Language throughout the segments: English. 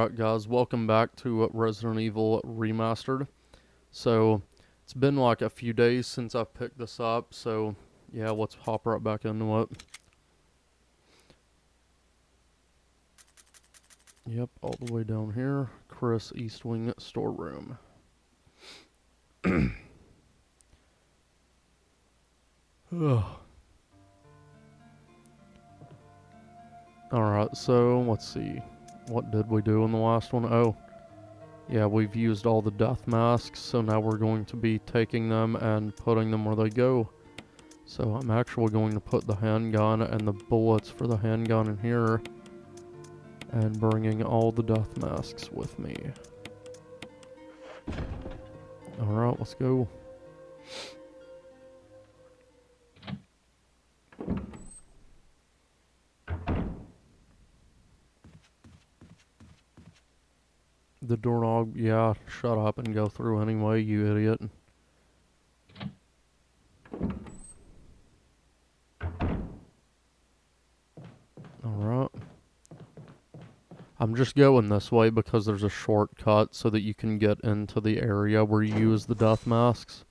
Alright guys, welcome back to Resident Evil Remastered. So, it's been like a few days since I picked this up, so yeah, let's hop right back into it. Yep, all the way down here, Chris East Wing storeroom. Alright, so let's see. What did we do in the last one? Oh, yeah, we've used all the death masks, so now we're going to be taking them and putting them where they go. So I'm actually going to put the handgun and the bullets for the handgun in here, and bringing all the death masks with me. Alright, let's go. The doorknob, yeah, shut up and go through anyway, you idiot. Alright. I'm just going this way because there's a shortcut so that you can get into the area where you use the death masks.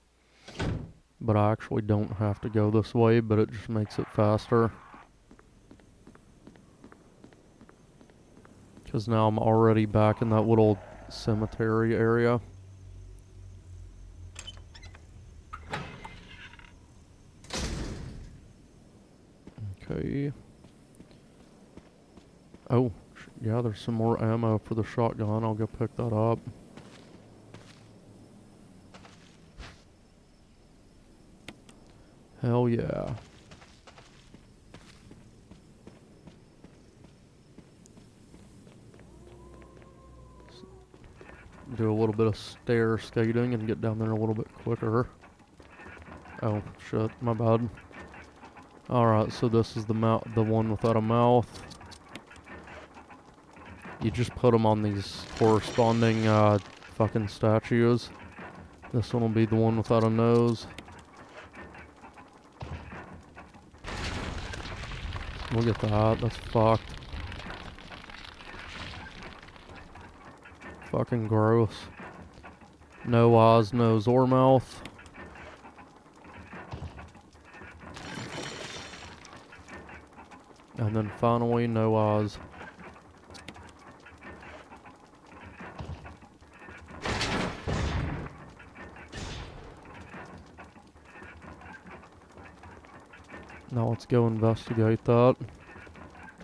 But I actually don't have to go this way, but it just makes it faster. Because now I'm already back in that little cemetery area. Okay. Oh, yeah, there's some more ammo for the shotgun. I'll go pick that up. Hell yeah. Do a little bit of stair skating and get down there a little bit quicker. Oh, shit, my bad. Alright, so this is the one without a mouth. You just put them on these corresponding fucking statues. This one will be the one without a nose. Look at that, that's fucked. Fucking gross. No eyes, nose, or mouth. And then finally, no eyes. Now let's go investigate that.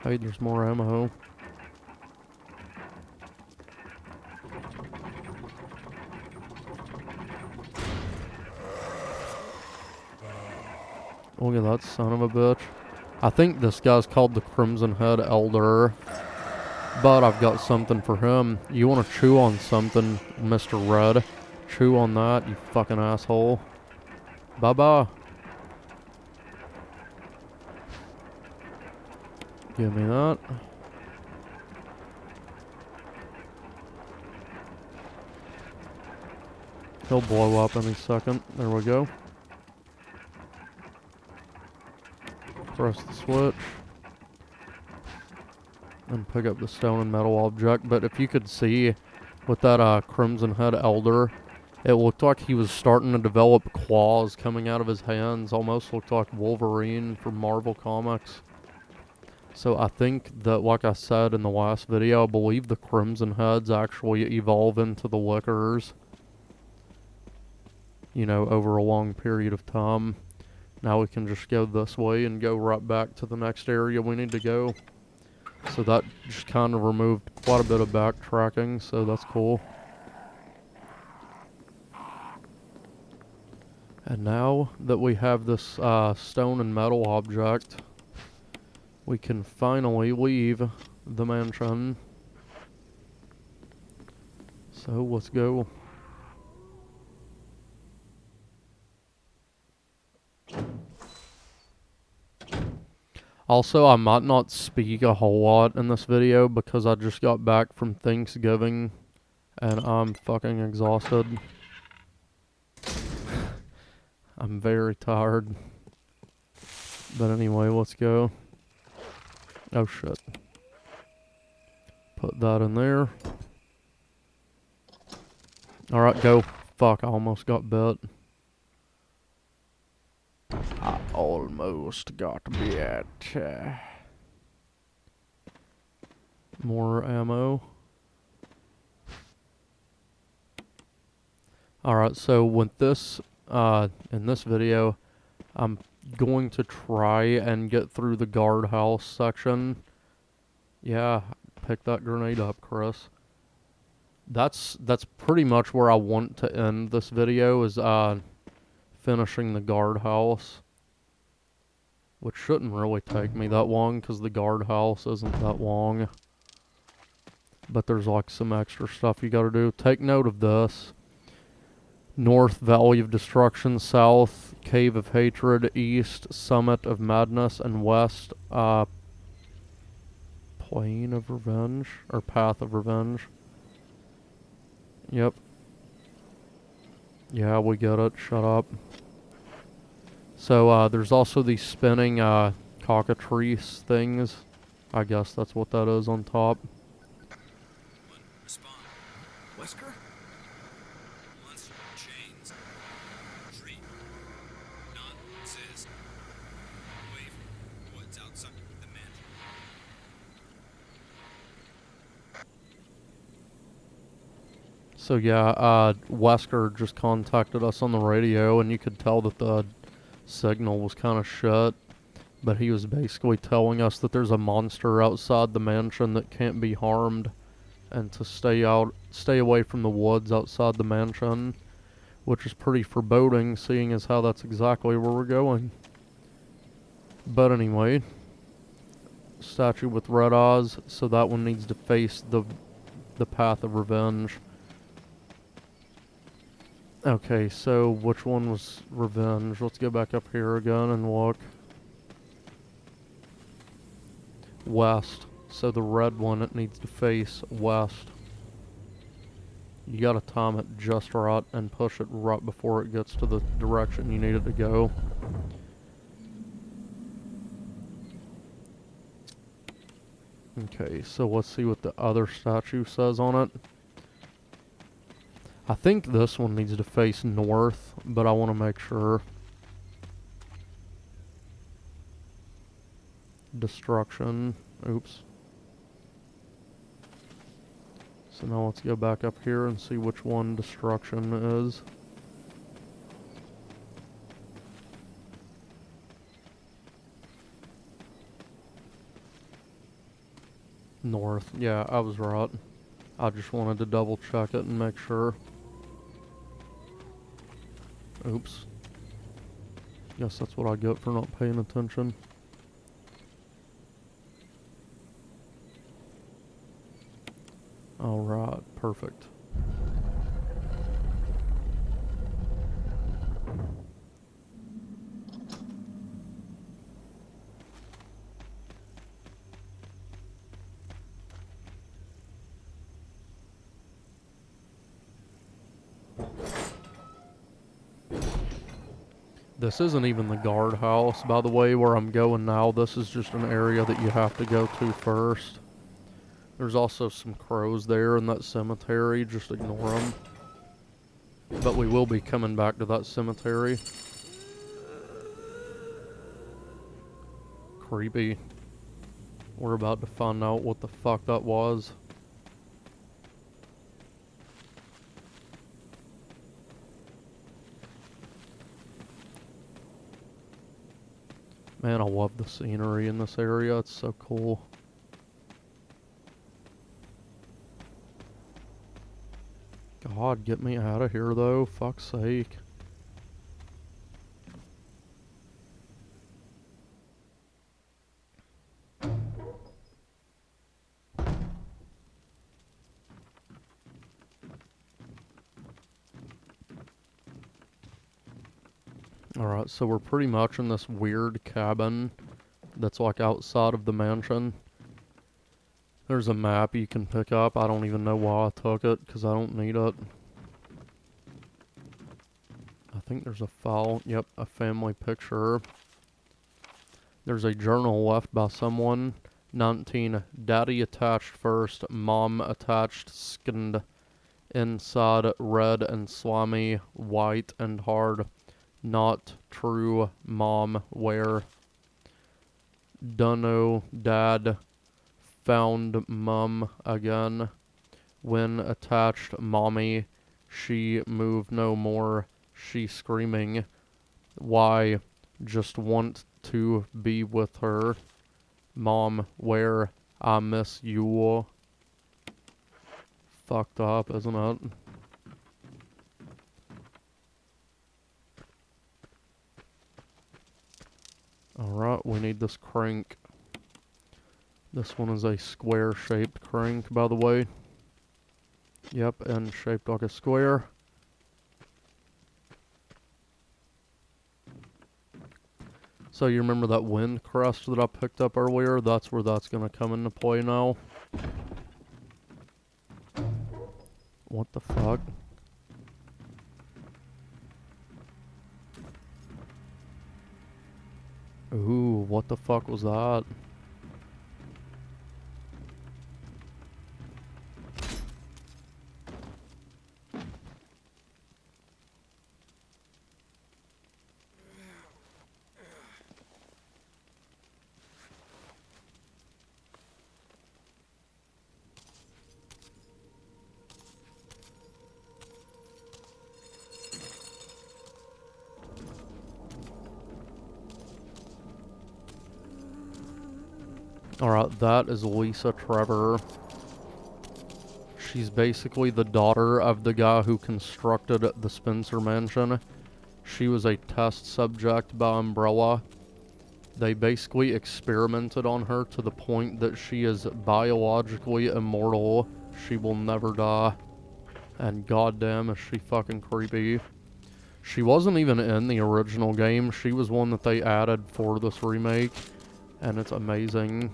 Hey, there's more ammo. Look at that son of a bitch. I think this guy's called the Crimson Head Elder, but I've got something for him. You want to chew on something, Mr. Red? Chew on that, you fucking asshole. Bye-bye. Give me that. He'll blow up any second. There we go. Press the switch. And pick up the stone and metal object. But if you could see with that Crimson Head Elder, it looked like he was starting to develop claws coming out of his hands. Almost looked like Wolverine from Marvel Comics. So I think that, like I said in the last video, I believe the Crimson Heads actually evolve into the Lickers. You know, over a long period of time. Now we can just go this way and go right back to the next area we need to go. So that just kind of removed quite a bit of backtracking, so that's cool. And now that we have this stone and metal object, we can finally leave the mansion. So let's go. Also, I might not speak a whole lot in this video because I just got back from Thanksgiving and I'm fucking exhausted. I'm very tired. But anyway, let's go. Oh shit. Put that in there. Alright, go. Fuck, I almost got bit. I almost got bit. More ammo. Alright, so with this, in this video, I'm going to try and get through the guardhouse section. Yeah, pick that grenade up, Chris. That's pretty much where I want to end this video, is finishing the guardhouse. Which shouldn't really take me that long, because the guardhouse isn't that long. But there's like some extra stuff you gotta do. Take note of this. North, Valley of Destruction. South, Cave of Hatred. East, Summit of Madness. And west, Plain of Revenge. Or Path of Revenge. Yep. Yeah, we get it. Shut up. So, there's also these spinning, cockatrice things. I guess that's what that is on top. Respond. Wesker? Monster chains. Tree. Non-exist. Away from woods outside the mansion. So yeah, Wesker just contacted us on the radio, and you could tell that the signal was kind of shut. But he was basically telling us that there's a monster outside the mansion that can't be harmed, and to stay away from the woods outside the mansion, which is pretty foreboding, seeing as how that's exactly where we're going. But anyway, statue with red eyes, so that one needs to face the Path of Revenge. Okay, so which one was Revenge? Let's go back up here again and look. West. So the red one, it needs to face west. You gotta time it just right and push it right before it gets to the direction you need it to go. Okay, so let's see what the other statue says on it. I think this one needs to face north, but I want to make sure. Destruction. Oops. So now let's go back up here and see which one destruction is. North. Yeah, I was right. I just wanted to double check it and make sure. Oops. Guess that's what I get for not paying attention. Alright, perfect. This isn't even the guardhouse, by the way, where I'm going now. This is just an area that you have to go to first. There's also some crows there in that cemetery. Just ignore them. But we will be coming back to that cemetery. Creepy. We're about to find out what the fuck that was. Man, I love the scenery in this area. It's so cool. God, get me out of here, though. Fuck's sake. Alright, so we're pretty much in this weird cabin that's like outside of the mansion. There's a map you can pick up. I don't even know why I took it, because I don't need it. I think there's a file. Yep, a family picture. There's a journal left by someone. 19. Daddy attached first, mom attached second. Inside red and slimy, white and hard. Not true, mom. Where? Dunno, dad. Found mum again. When attached, mommy. She moved no more. She screaming. Why? Just want to be with her. Mom, where? I miss you. Fucked up, isn't it? Alright, we need this crank. This one is a square-shaped crank, by the way. Yep, and shaped like a square. So you remember that wind crest that I picked up earlier? That's where that's gonna come into play now. What the fuck? Ooh, what the fuck was that? Alright, that is Lisa Trevor. She's basically the daughter of the guy who constructed the Spencer Mansion. She was a test subject by Umbrella. They basically experimented on her to the point that she is biologically immortal. She will never die. And goddamn is she fucking creepy. She wasn't even in the original game. She was one that they added for this remake. And it's amazing.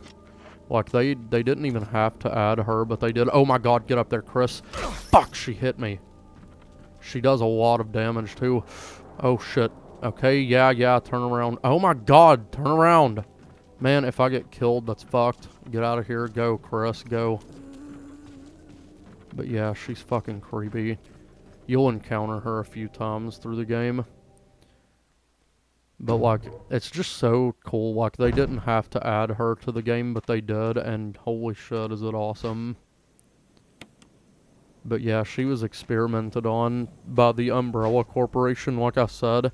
Like, they didn't even have to add her, but they did. Oh my god, get up there, Chris. Fuck, she hit me. She does a lot of damage, too. Oh, shit. Okay, yeah, turn around. Oh my god, turn around. Man, if I get killed, that's fucked. Get out of here. Go, Chris, go. But yeah, she's fucking creepy. You'll encounter her a few times through the game. But, like, it's just so cool. Like, they didn't have to add her to the game, but they did, and holy shit, is it awesome. But yeah, she was experimented on by the Umbrella Corporation, like I said,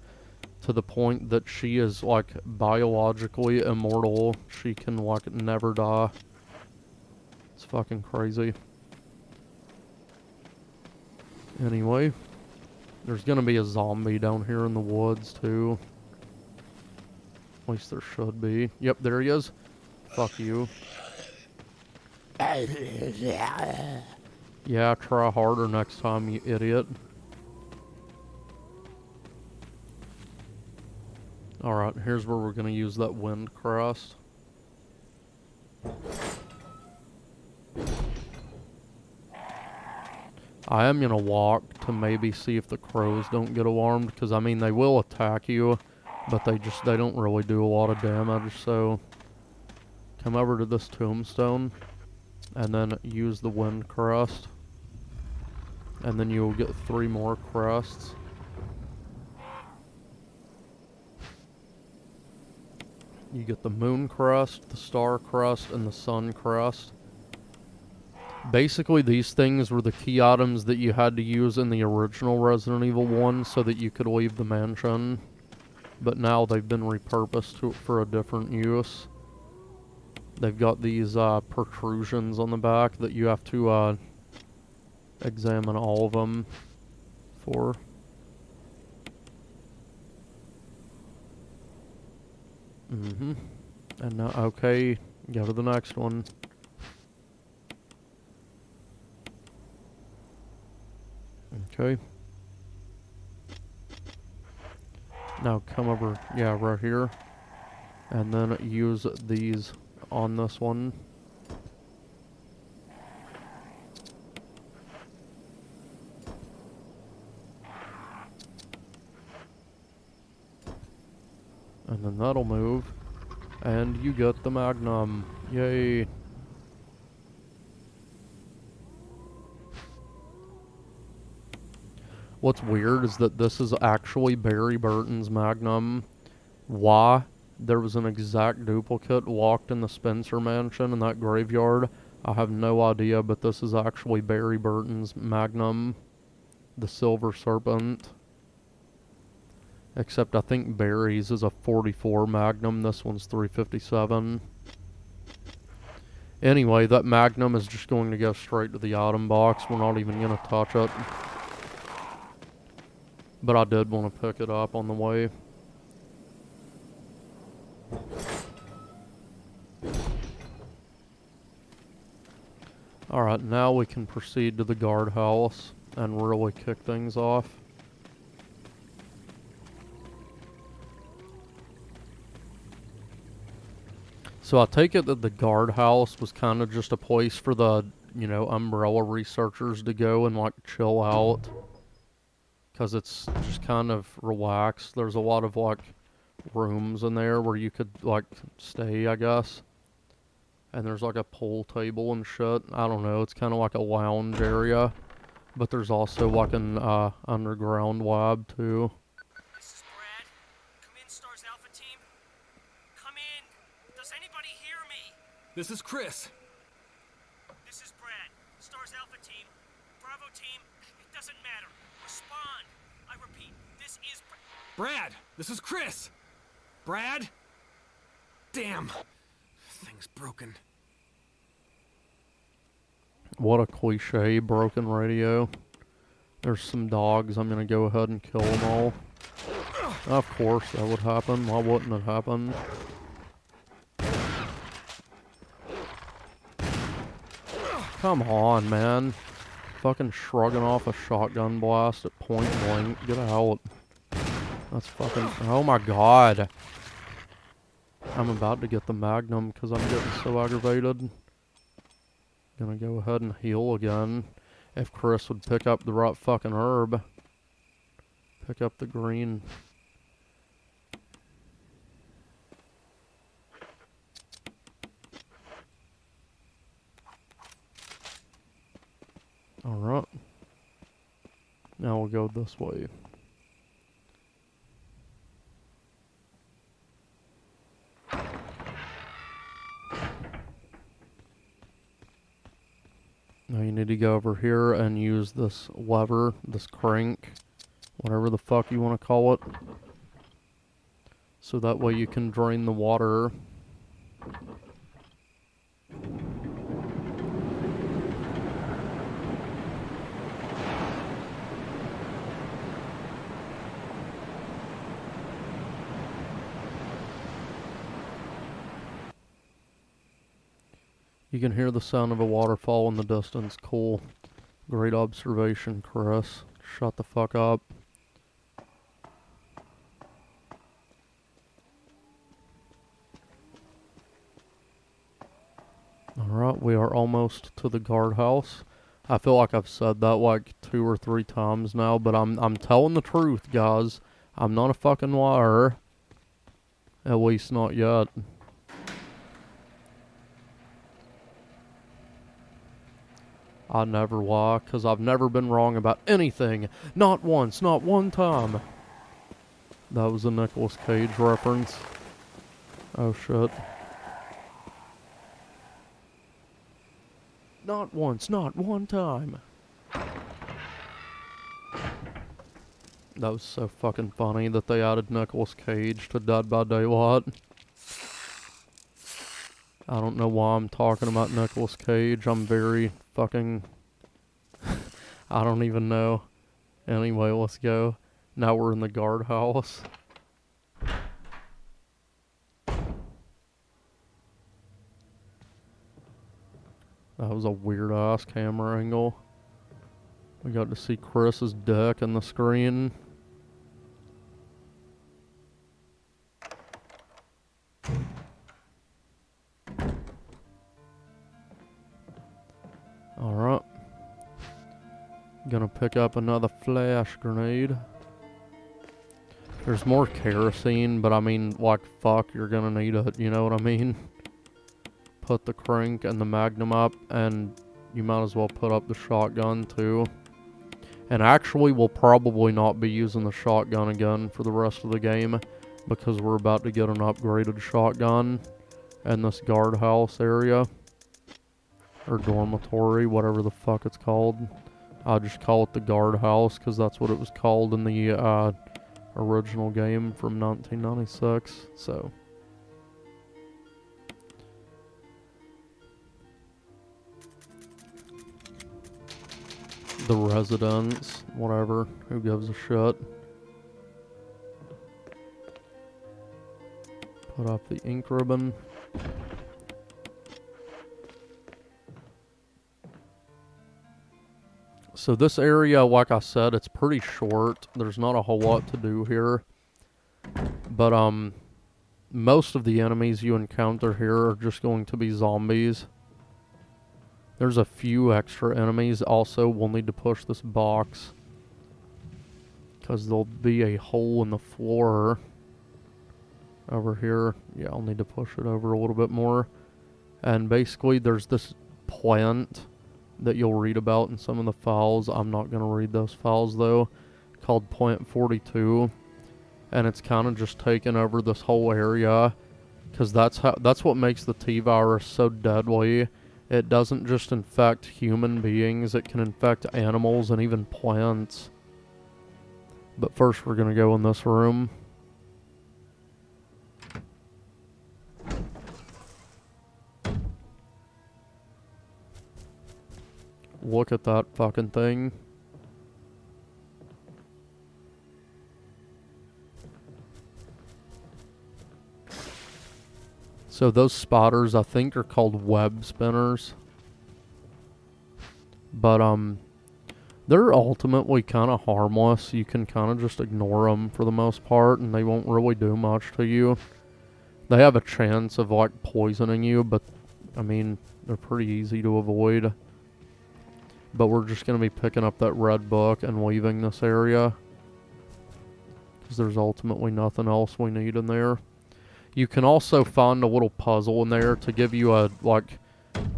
to the point that she is, like, biologically immortal. She can, like, never die. It's fucking crazy. Anyway, there's gonna be a zombie down here in the woods, too. At least there should be. Yep, there he is. Fuck you. Yeah, try harder next time, you idiot. Alright, here's where we're gonna use that wind crest. I am gonna walk to maybe see if the crows don't get alarmed, because I mean, they will attack you, but they don't really do a lot of damage, so come over to this tombstone, and then use the wind crest, and then you'll get 3 more crests. You get the moon crest, the star crest, and the sun crest. Basically, these things were the key items that you had to use in the original Resident Evil 1 so that you could leave the mansion. But now they've been repurposed for a different use. They've got these protrusions on the back that you have to examine all of them for. And now, okay, go to the next one. Okay. Now come over, yeah, right here. And then use these on this one. And then that'll move. And you get the Magnum. Yay. What's weird is that this is actually Barry Burton's Magnum. Why there was an exact duplicate locked in the Spencer mansion in that graveyard, I have no idea, but this is actually Barry Burton's Magnum, the Silver Serpent. Except I think Barry's is a 44 Magnum, this one's 357. Anyway, that Magnum is just going to go straight to the item box. We're not even going to touch it. But I did want to pick it up on the way. Alright, now we can proceed to the guardhouse and really kick things off. So I take it that the guardhouse was kind of just a place for the, you know, Umbrella researchers to go and like chill out. Because it's just kind of relaxed. There's a lot of like rooms in there where you could like stay, I guess. And there's like a pool table and shit. I don't know, it's kind of like a lounge area. But there's also like an underground lab too. This is Brad. Come in, Stars Alpha Team. Come in. Does anybody hear me? This is Chris. This is Brad. Stars Alpha Team. Bravo Team. It doesn't matter. Respond. I repeat, this is Brad, this is Chris. Brad? Damn. Thing's broken. What a cliche, broken radio. There's some dogs, I'm gonna go ahead and kill them all. Of course that would happen, why wouldn't it happen? Come on, man. Fucking shrugging off a shotgun blast at point blank. Get out. That's fucking... Oh my god. I'm about to get the Magnum because I'm getting so aggravated. Gonna go ahead and heal again. If Chris would pick up the right fucking herb. Pick up the green. Alright. Now we'll go this way. Now you need to go over here and use this lever, this crank, whatever the fuck you want to call it. So that way you can drain the water. You can hear the sound of a waterfall in the distance. Cool. Great observation, Chris. Shut the fuck up. Alright, we are almost to the guardhouse. I feel like I've said that like 2 or 3 times now, but I'm telling the truth, guys. I'm not a fucking liar. At least not yet. I never lie, because I've never been wrong about anything. Not once, not one time. That was a Nicolas Cage reference. Oh shit. Not once, not one time. That was so fucking funny that they added Nicolas Cage to Dead by Daylight. I don't know why I'm talking about Nicolas Cage. I'm very fucking... I don't even know. Anyway, let's go. Now we're in the guardhouse. That was a weird ass camera angle. We got to see Chris's dick in the screen. Alright. Gonna pick up another flash grenade. There's more kerosene, but I mean, like, fuck, you're gonna need it, you know what I mean? Put the crank and the Magnum up, and you might as well put up the shotgun, too. And actually, we'll probably not be using the shotgun again for the rest of the game, because we're about to get an upgraded shotgun in this guardhouse area. Or dormitory, whatever the fuck it's called. I'll just call it the guardhouse, because that's what it was called in the original game from 1996, so... The residence, whatever, who gives a shit. Put off the ink ribbon. So this area, like I said, it's pretty short. There's not a whole lot to do here. But, most of the enemies you encounter here are just going to be zombies. There's a few extra enemies. Also, we'll need to push this box, because there'll be a hole in the floor over here. Yeah, I'll need to push it over a little bit more. And basically, there's this plant that you'll read about in some of the files. I'm not going to read those files, though. Called Plant 42. And it's kind of just taken over this whole area, because that's what makes the T-virus so deadly. It doesn't just infect human beings, it can infect animals and even plants. But first we're going to go in this room. Look at that fucking thing. So those spotters, I think, are called web spinners. But, they're ultimately kind of harmless. You can kind of just ignore them for the most part, and they won't really do much to you. They have a chance of, like, poisoning you, but, I mean, they're pretty easy to avoid. But we're just going to be picking up that red book and leaving this area, because there's ultimately nothing else we need in there. You can also find a little puzzle in there to give you a, like,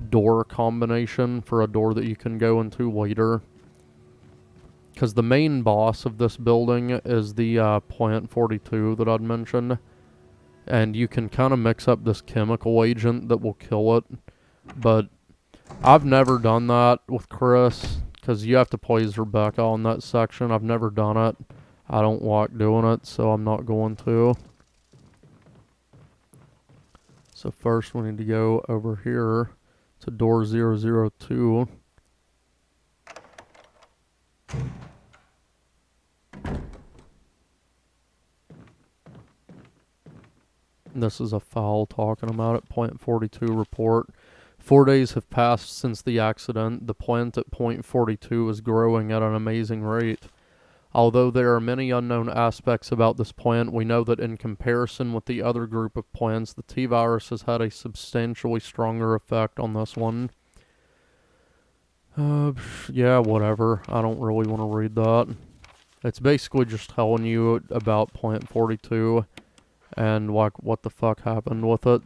door combination for a door that you can go into later. Because the main boss of this building is the Plant 42 that I'd mentioned. And you can kind of mix up this chemical agent that will kill it. But I've never done that with Chris, because you have to play as Rebecca on that section. I've never done it. I don't like doing it, so I'm not going to. So first we need to go over here to door 002. This is a file talking about it. Plant 42 report. 4 days have passed since the accident. The plant at Point 42 is growing at an amazing rate. Although there are many unknown aspects about this plant, we know that in comparison with the other group of plants, the T-virus has had a substantially stronger effect on this one. Yeah, whatever. I don't really want to read that. It's basically just telling you about Plant 42 and, like, what the fuck happened with it.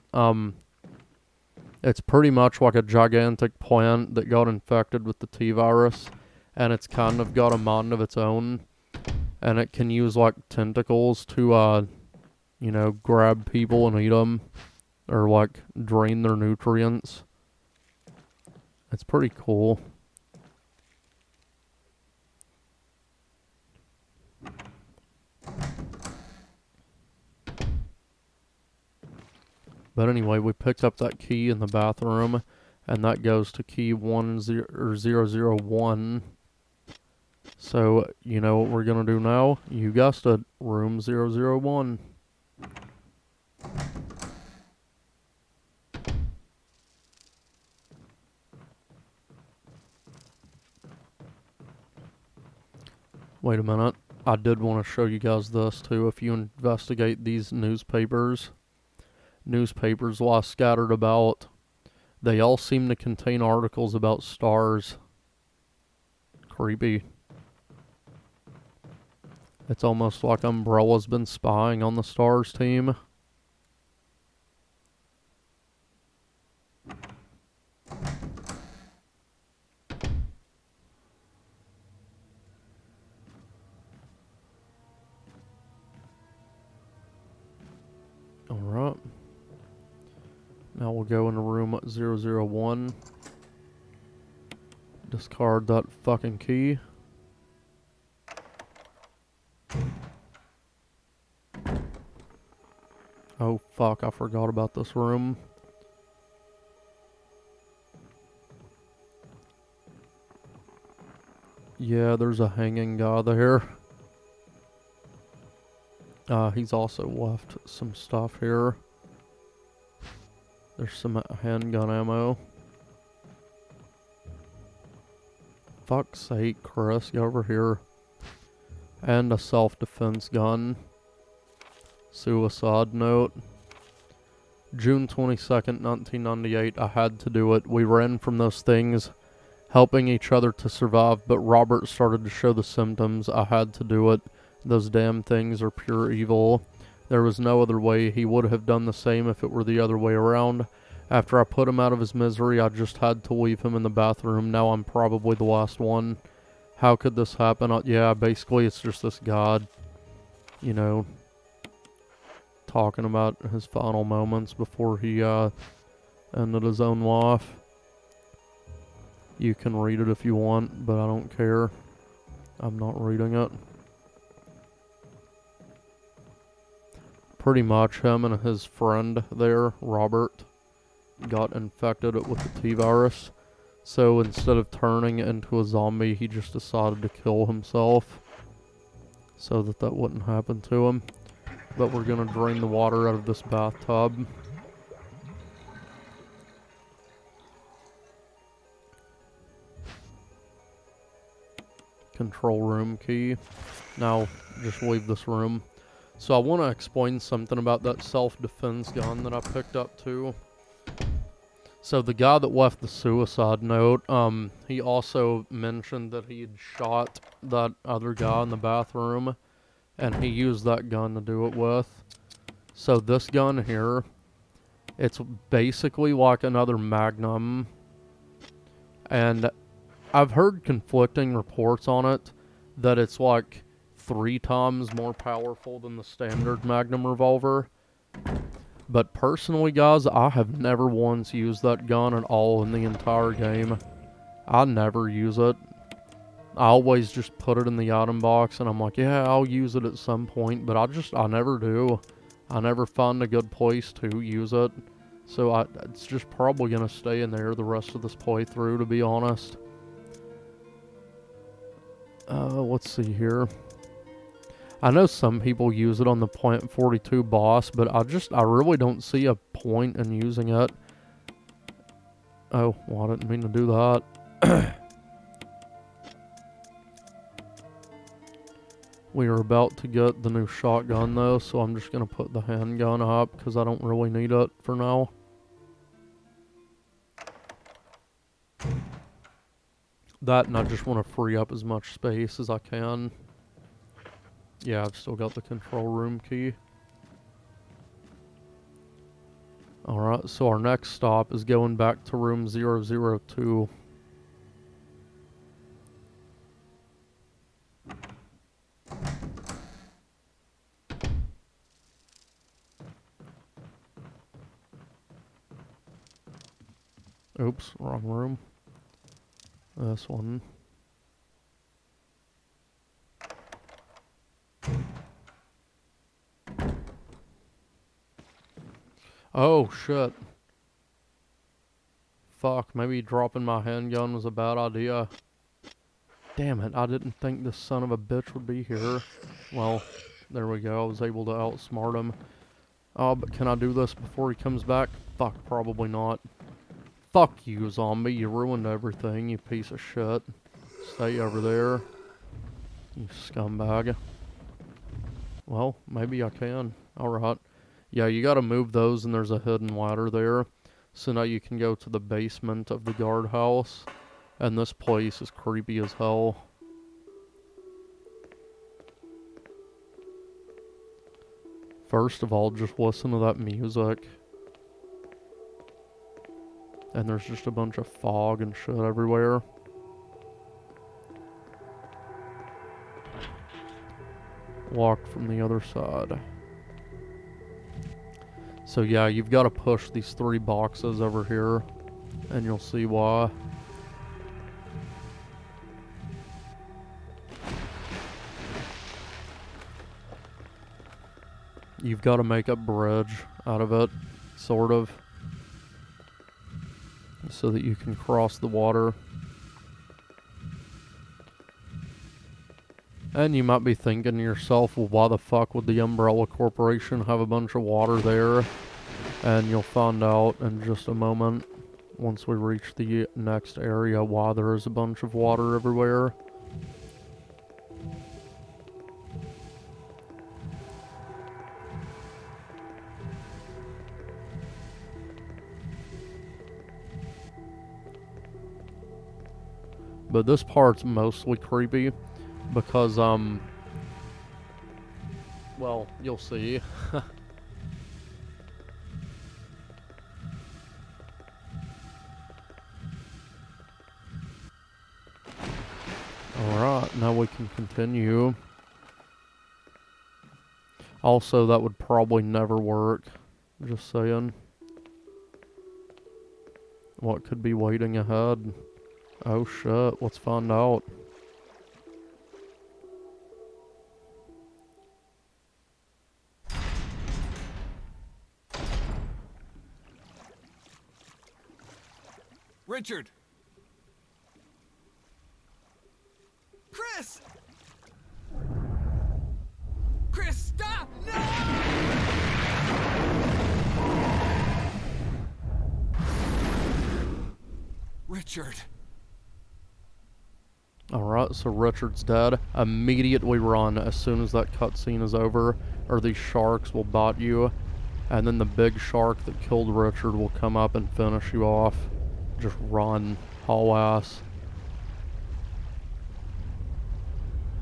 It's pretty much like a gigantic plant that got infected with the T-virus, and it's kind of got a mind of its own. And it can use, like, tentacles to, you know, grab people and eat them. Or, like, drain their nutrients. It's pretty cool. But anyway, we picked up that key in the bathroom. And that goes to key 001. So, you know what we're going to do now? You guessed it. Room 001. Wait a minute. I did want to show you guys this too. If you investigate these newspapers while scattered about, they all seem to contain articles about stars. Creepy. It's almost like Umbrella's been spying on the Stars team. Alright. Now we'll go into room 001. Discard that fucking key. Oh fuck, I forgot about this room. Yeah, there's a hanging guy there. He's also left some stuff here. There's some handgun ammo. Fuck's sake, Chris, get over here. And a self-defense gun. Suicide note. June 22nd, 1998. I had to do it. We ran from those things, helping each other to survive, but Robert started to show the symptoms. I had to do it. Those damn things are pure evil. There was no other way. He would have done the same if it were the other way around. After I put him out of his misery, I just had to leave him in the bathroom. Now I'm probably the last one. How could this happen? Yeah, basically it's just this god, you know, talking about his final moments before he ended his own life. You can read it if you want, but I don't care. I'm not reading it. Pretty much him and his friend there, Robert, got infected with the T-virus. So instead of turning into a zombie, he just decided to kill himself so that wouldn't happen to him. But we're gonna drain the water out of this bathtub. Control room key. Now, just leave this room. So I want to explain something about that self-defense gun that I picked up too. So the guy that left the suicide note, he also mentioned that he had shot that other guy in the bathroom, and he used that gun to do it with. So this gun here, it's basically like another Magnum, and I've heard conflicting reports on it, that it's like 3 times more powerful than the standard Magnum revolver. But personally, guys, I have never once used that gun at all in the entire game. I never use it. I always just put it in the item box, and I'm like, yeah, I'll use it at some point, but I never do. I never find a good place to use it. So it's just probably going to stay in there the rest of this playthrough, to be honest. Let's see here. I know some people use it on the .42 boss, but I really don't see a point in using it. Oh, well, I didn't mean to do that. We are about to get the new shotgun, though, so I'm just going to put the handgun up, because I don't really need it for now. That, and I just want to free up as much space as I can. Yeah, I've still got the control room key. Alright, so our next stop is going back to room 002. Oops, wrong room. This one. Oh, shit. Fuck, maybe dropping my handgun was a bad idea. Damn it, I didn't think this son of a bitch would be here. Well, there we go, I was able to outsmart him. Oh, but can I do this before he comes back? Fuck, probably not. Fuck you, zombie, you ruined everything, you piece of shit. Stay over there, you scumbag. Well, maybe I can. Alright. Yeah, you gotta move those, and there's a hidden ladder there. So now you can go to the basement of the guardhouse. And this place is creepy as hell. First of all, just listen to that music. And there's just a bunch of fog and shit everywhere. Locked from the other side. So yeah, you've got to push these 3 boxes over here, and you'll see why. You've got to make a bridge out of it, sort of, so that you can cross the water. And you might be thinking to yourself, well, why the fuck would the Umbrella Corporation have a bunch of water there? And you'll find out in just a moment, once we reach the next area, why there is a bunch of water everywhere. But this part's mostly creepy because, well, you'll see. Alright, now we can continue. Also, that would probably never work. Just saying. What could be waiting ahead? Oh shit, let's find out. Richard! Chris! Chris, stop! No! Richard. Alright, so Richard's dead. Immediately run as soon as that cutscene is over, or these sharks will bite you. And then the big shark that killed Richard will come up and finish you off. Just run. Haul ass.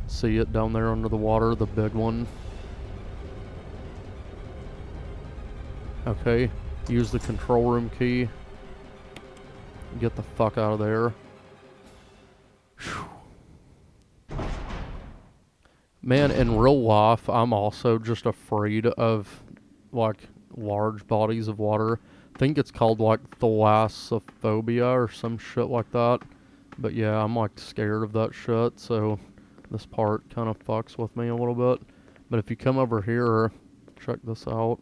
See it down there under the water, the big one. Okay, use the control room key. Get the fuck out of there. Whew. Man, in real life, I'm also just afraid of, like, large bodies of water. I think it's called, like, thalassophobia or some shit like that. But yeah, I'm, like, scared of that shit, so this part kind of fucks with me a little bit. But if you come over here, check this out.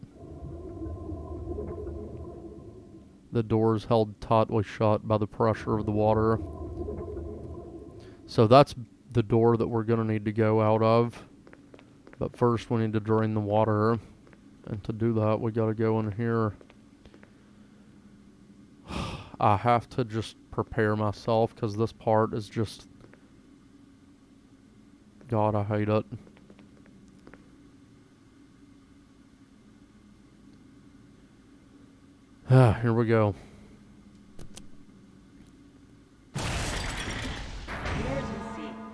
The door is held tightly shut by the pressure of the water. So that's the door that we're going to need to go out of. But first we need to drain the water. And to do that, we got to go in here. I have to just prepare myself because this part is just... God, I hate it. Here we go.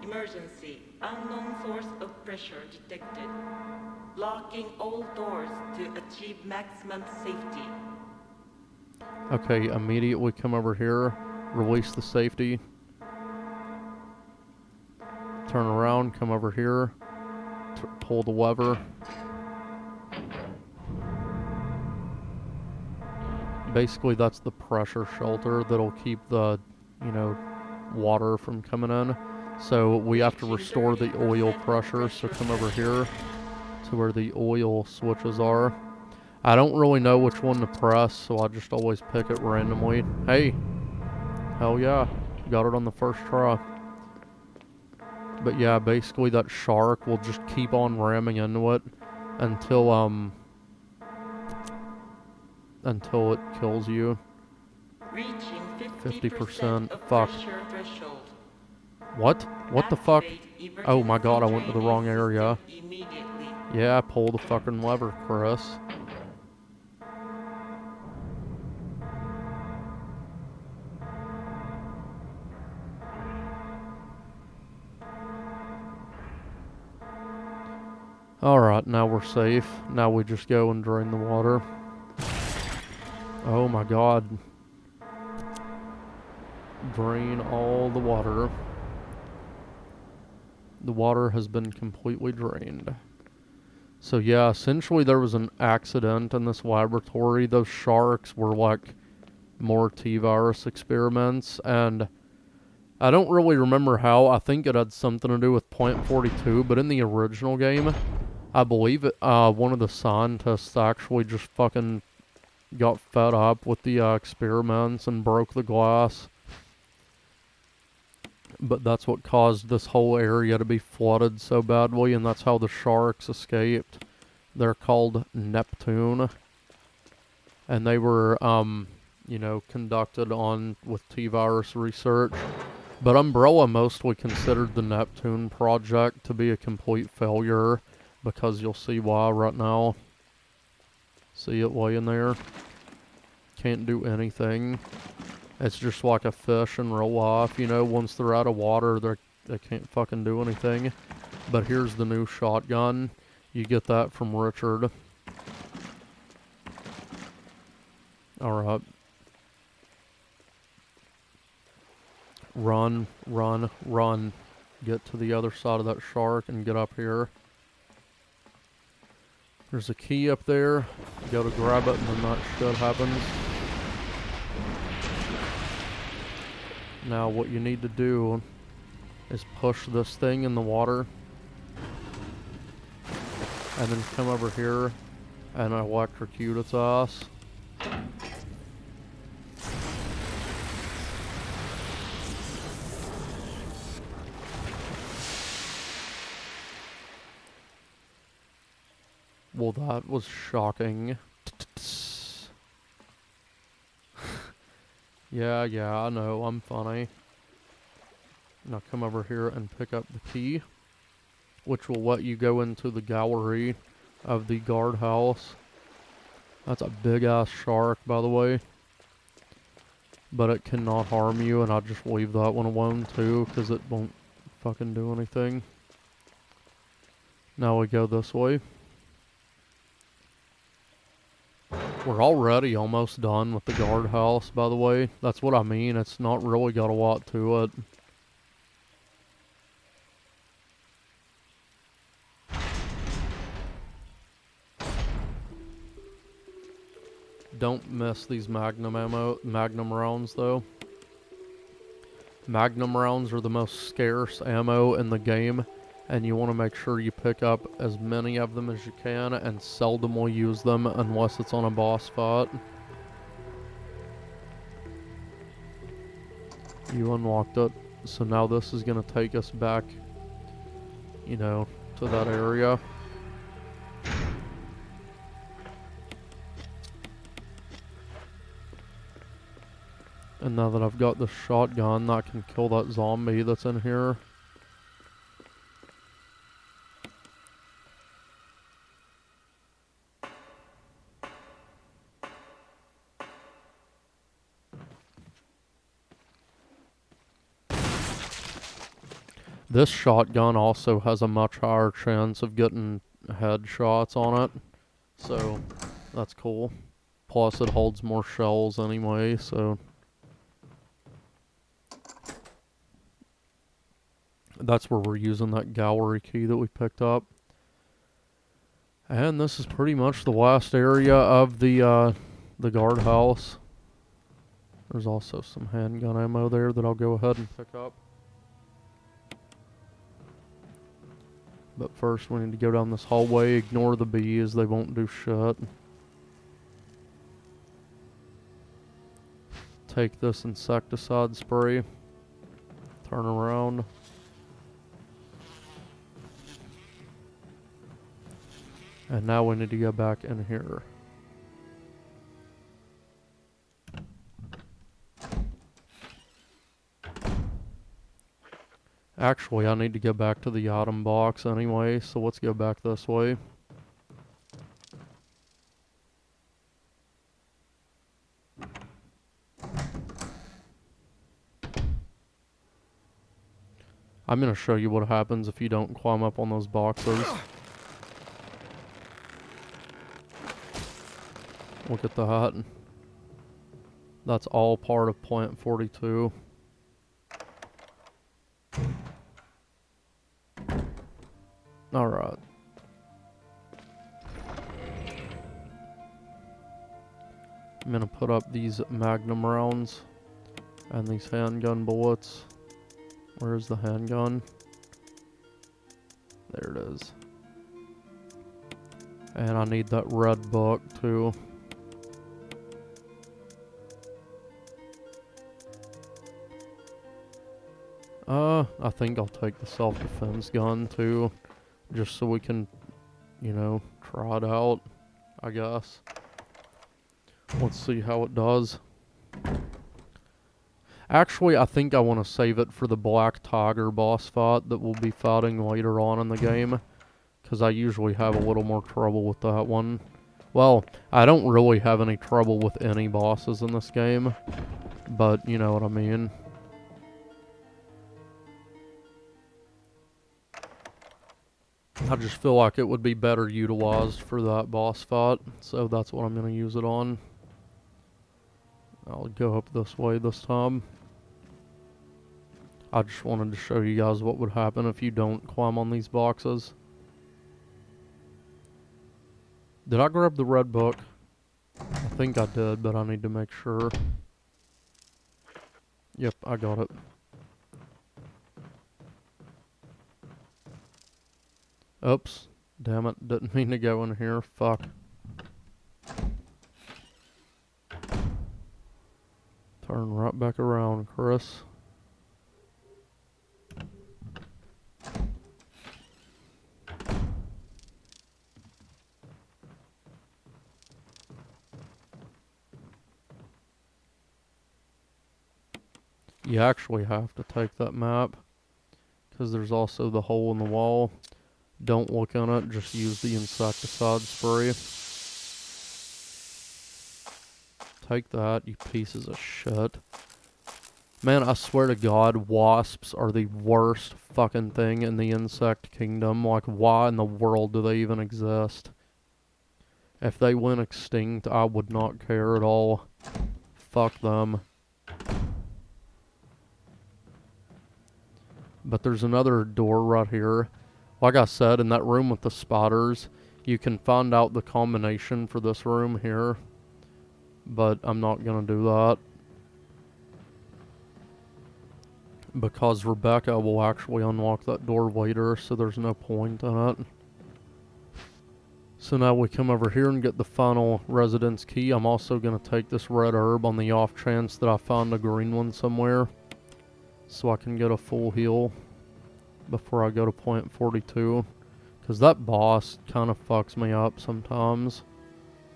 Emergency. Unknown source of pressure detected. Locking all doors to achieve maximum safety. Okay, immediately come over here. Release the safety. Turn around, come over here. Pull the lever. Basically, that's the pressure shelter that'll keep the, you know, water from coming in. So we have to restore the oil pressure, so come over here to where the oil switches are. I don't really know which one to press, so I just always pick it randomly. Hey! Hell yeah. Got it on the first try. But yeah, basically that shark will just keep on ramming into it until it kills you. Reaching 50%. of Fuck. pressure threshold. What? What the fuck? Activate Oh my god, I emergency went to the wrong drainage area. system immediately. Yeah, pull the fucking lever, Chris. Alright, now we're safe. Now we just go and drain the water. Oh my god. Drain all the water. The water has been completely drained. So yeah, essentially there was an accident in this laboratory. Those sharks were like more T-virus experiments, and I don't really remember how. I think it had something to do with Point 42, but in the original game, I believe it, one of the scientists actually just fucking got fed up with the experiments and broke the glass. But that's what caused this whole area to be flooded so badly, and that's how the sharks escaped. They're called Neptune, and they were, you know, conducted on with T-virus research. But Umbrella mostly considered the Neptune project to be a complete failure, because you'll see why right now. See it laying there? Can't do anything. It's just like a fish in real life, you know, once they're out of water, they can't fucking do anything. But here's the new shotgun. You get that from Richard. Alright. Run, run, run. Get to the other side of that shark and get up here. There's a key up there. You go to grab it and then that shit happens. Now what you need to do is push this thing in the water. And then come over here and electrocute its ass. Well, that was shocking. Yeah, I know, I'm funny. Now come over here and pick up the key, which will let you go into the gallery of the guardhouse. That's a big-ass shark, by the way. But it cannot harm you, and I'll just leave that one alone, too, because it won't fucking do anything. Now we go this way. We're already almost done with the guardhouse, by the way. That's what I mean. It's not really got a lot to it. Don't miss these magnum rounds, though. Magnum rounds are the most scarce ammo in the game, and you want to make sure you pick up as many of them as you can, and seldom will use them unless it's on a boss fight. You unlocked it, so now this is going to take us back, you know, to that area. And now that I've got the shotgun, I can kill that zombie that's in here. This shotgun also has a much higher chance of getting headshots on it, so that's cool. Plus it holds more shells anyway, so that's where we're using that gallery key that we picked up. And this is pretty much the last area of the guardhouse. There's also some handgun ammo there that I'll go ahead and pick up. But first we need to go down this hallway, ignore the bees, they won't do shit. Take this insecticide spray, turn around. And now we need to go back in here. Actually, I need to go back to the item box anyway, so let's go back this way. I'm going to show you what happens if you don't climb up on those boxes. Look at that. That's all part of Plant 42. Alright. I'm gonna put up these magnum rounds and these handgun bullets. Where's the handgun? There it is. And I need that red book too. I think I'll take the self-defense gun too, just so we can, you know, try it out, I guess. Let's see how it does. Actually, I think I want to save it for the Black Tiger boss fight that we'll be fighting later on in the game, because I usually have a little more trouble with that one. Well, I don't really have any trouble with any bosses in this game, but you know what I mean. I just feel like it would be better utilized for that boss fight, so that's what I'm going to use it on. I'll go up this way this time. I just wanted to show you guys what would happen if you don't climb on these boxes. Did I grab the red book? I think I did, but I need to make sure. Yep, I got it. Oops. Damn it, didn't mean to go in here. Fuck. Turn right back around, Chris. You actually have to take that map, because there's also the hole in the wall. Don't look on it, just use the insecticide spray. Take that, you pieces of shit. Man, I swear to God, wasps are the worst fucking thing in the insect kingdom. Like, why in the world do they even exist? If they went extinct, I would not care at all. Fuck them. But there's another door right here. Like I said, in that room with the spiders, you can find out the combination for this room here. But I'm not gonna do that, because Rebecca will actually unlock that door later, so there's no point in it. So now we come over here and get the final residence key. I'm also gonna take this red herb on the off chance that I find a green one somewhere, so I can get a full heal before I go to point 42. Because that boss kind of fucks me up sometimes.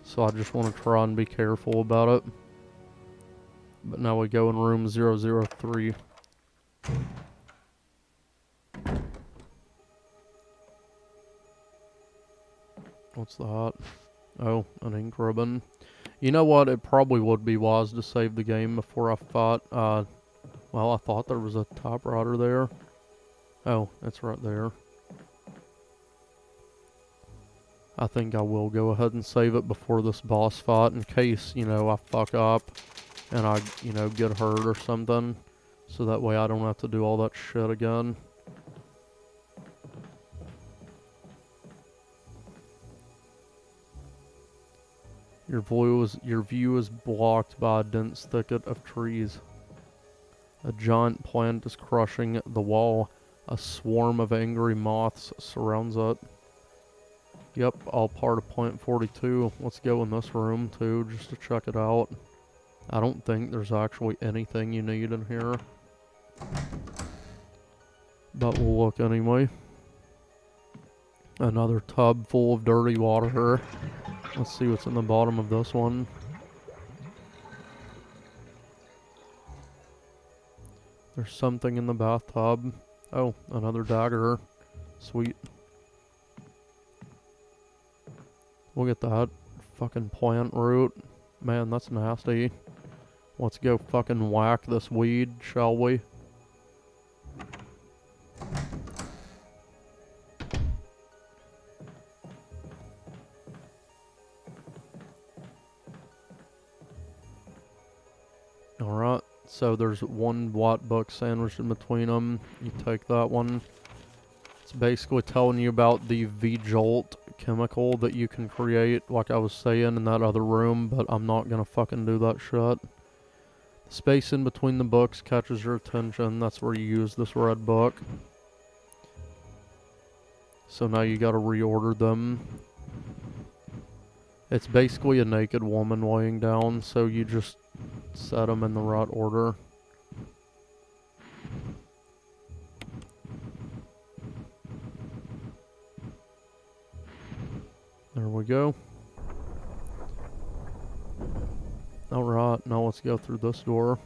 So I just want to try and be careful about it. But now we go in room 003. What's that? Oh, an ink ribbon. You know what? It probably would be wise to save the game before I fought. Well, I thought there was a typewriter there. Oh, it's right there. I think I will go ahead and save it before this boss fight, in case, you know, I fuck up and I, you know, get hurt or something. So that way I don't have to do all that shit again. Your view is blocked by a dense thicket of trees. A giant plant is crushing the wall. A swarm of angry moths surrounds it. Yep, all part of point 42. Let's go in this room too, just to check it out. I don't think there's actually anything you need in here, but we'll look anyway. Another tub full of dirty water. Let's see what's in the bottom of this one. There's something in the bathtub. Oh, another dagger. Sweet. Look at that. Fucking plant root. Man, that's nasty. Let's go fucking whack this weed, shall we? Alright, so there's one white book sandwiched in between them. You take that one. It's basically telling you about the V-Jolt chemical that you can create, like I was saying, in that other room, but I'm not gonna fucking do that shit. The space in between the books catches your attention. That's where you use this red book. So now you gotta reorder them. It's basically a naked woman laying down, so you just set them in the right order. There we go. Alright, now let's go through this door.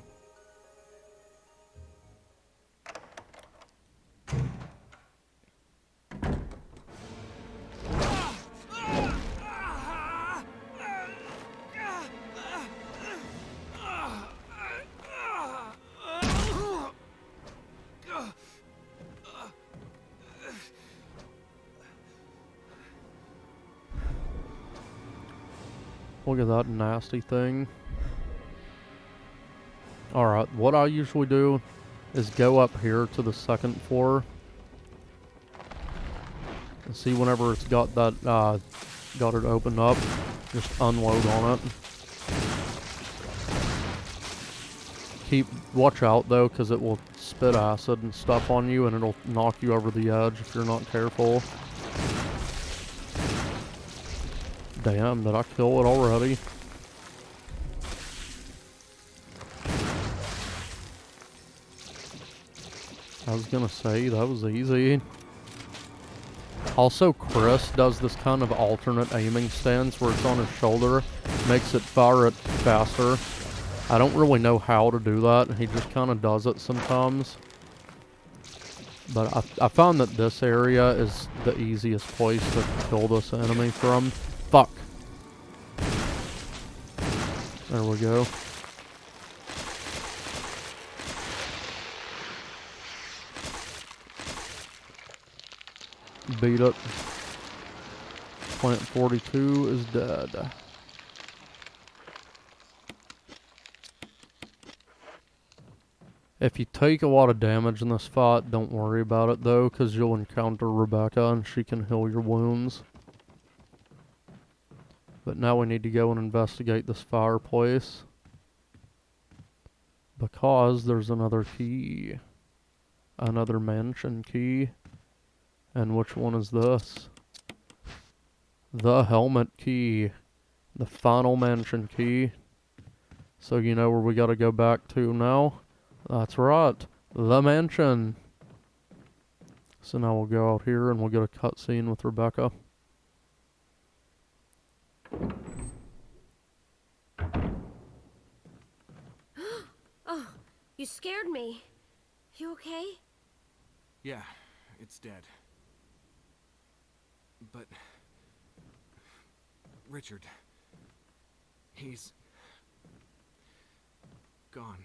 Look at that nasty thing. Alright, what I usually do is go up here to the second floor. And see whenever it's got that, got it opened up, just unload on it. Watch out though, because it will spit acid and stuff on you and it'll knock you over the edge if you're not careful. Damn, did I kill it already? I was gonna say, that was easy. Also, Chris does this kind of alternate aiming stance where it's on his shoulder, makes it fire it faster. I don't really know how to do that, he just kind of does it sometimes. But I found that this area is the easiest place to kill this enemy from. Fuck. There we go. Beat it. Plant 42 is dead. If you take a lot of damage in this fight, don't worry about it though, because you'll encounter Rebecca and she can heal your wounds. But now we need to go and investigate this fireplace. Because there's another key. Another mansion key. And which one is this? The helmet key. The final mansion key. So you know where we gotta go back to now? That's right. The mansion. So now we'll go out here and we'll get a cutscene with Rebecca. Oh, you scared me. You okay? Yeah, it's dead. But... Richard... he's... gone.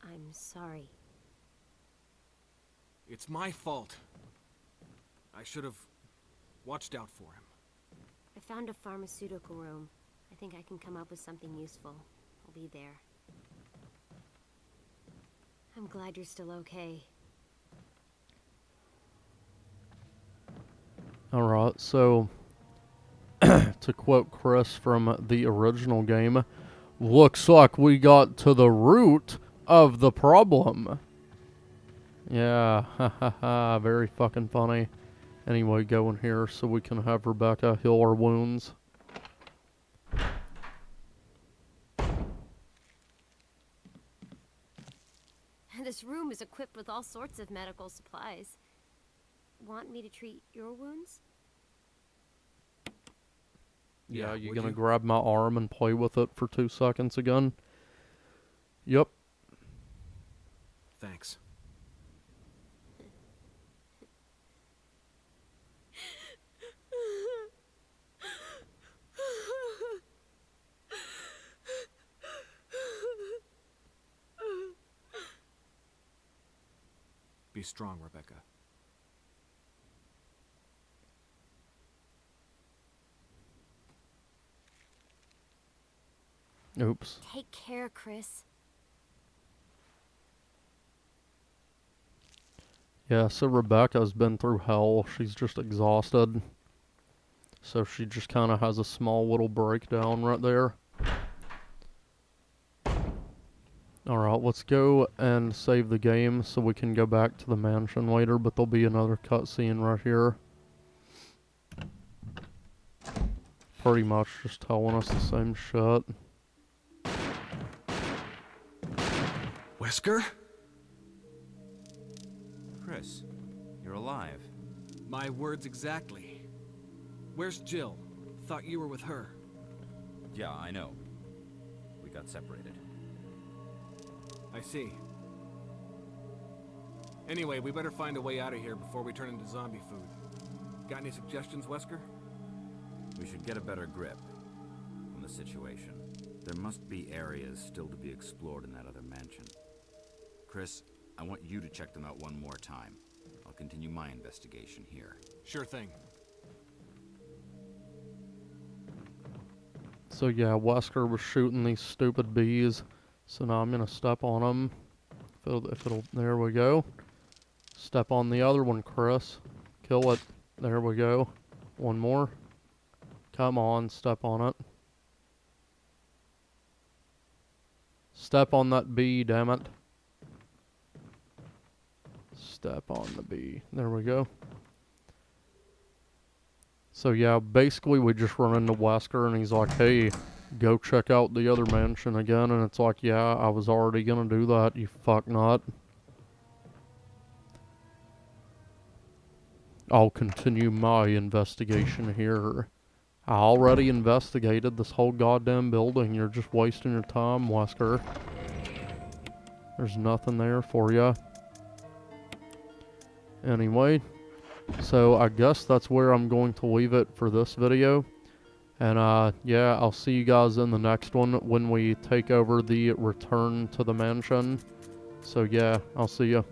I'm sorry. It's my fault. I should have watched out for him. I found a pharmaceutical room. I think I can come up with something useful. I'll be there. I'm glad you're still okay. Alright, so... to quote Chris from the original game, looks like we got to the root of the problem. Yeah, ha ha ha, very fucking funny. Anyway, go in here so we can have Rebecca heal our wounds. This room is equipped with all sorts of medical supplies. Want me to treat your wounds? Yeah, you would gonna you? grab my arm and play with it for 2 seconds again? Yep. Thanks. Be strong, Rebecca. Oops. Take care, Chris. Yeah, so Rebecca's been through hell. She's just exhausted. So she just kind of has a small little breakdown right there. Alright, let's go and save the game so we can go back to the mansion later, but there'll be another cutscene right here. Pretty much just telling us the same shit. Wesker? Chris, you're alive. My words exactly. Where's Jill? Thought you were with her. Yeah, I know. We got separated. I see. Anyway, we better find a way out of here before we turn into zombie food. Got any suggestions, Wesker? We should get a better grip on the situation. There must be areas still to be explored in that other mansion. Chris, I want you to check them out one more time. I'll continue my investigation here. Sure thing. So yeah, Wesker was shooting these stupid bees. So now I'm gonna step on them. There we go. Step on the other one, Chris. Kill it. There we go. One more. Come on, step on it. Step on that bee, damn it. Step on the bee. There we go. So yeah, basically we just run into Wesker and he's like, hey, go check out the other mansion again. And it's like, yeah, I was already gonna do that, you fucknut. I'll continue my investigation here. I already investigated this whole goddamn building. You're just wasting your time, Wesker. There's nothing there for you. Anyway, so I guess that's where I'm going to leave it for this video. And yeah, I'll see you guys in the next one when we take over the return to the mansion. So yeah, I'll see you.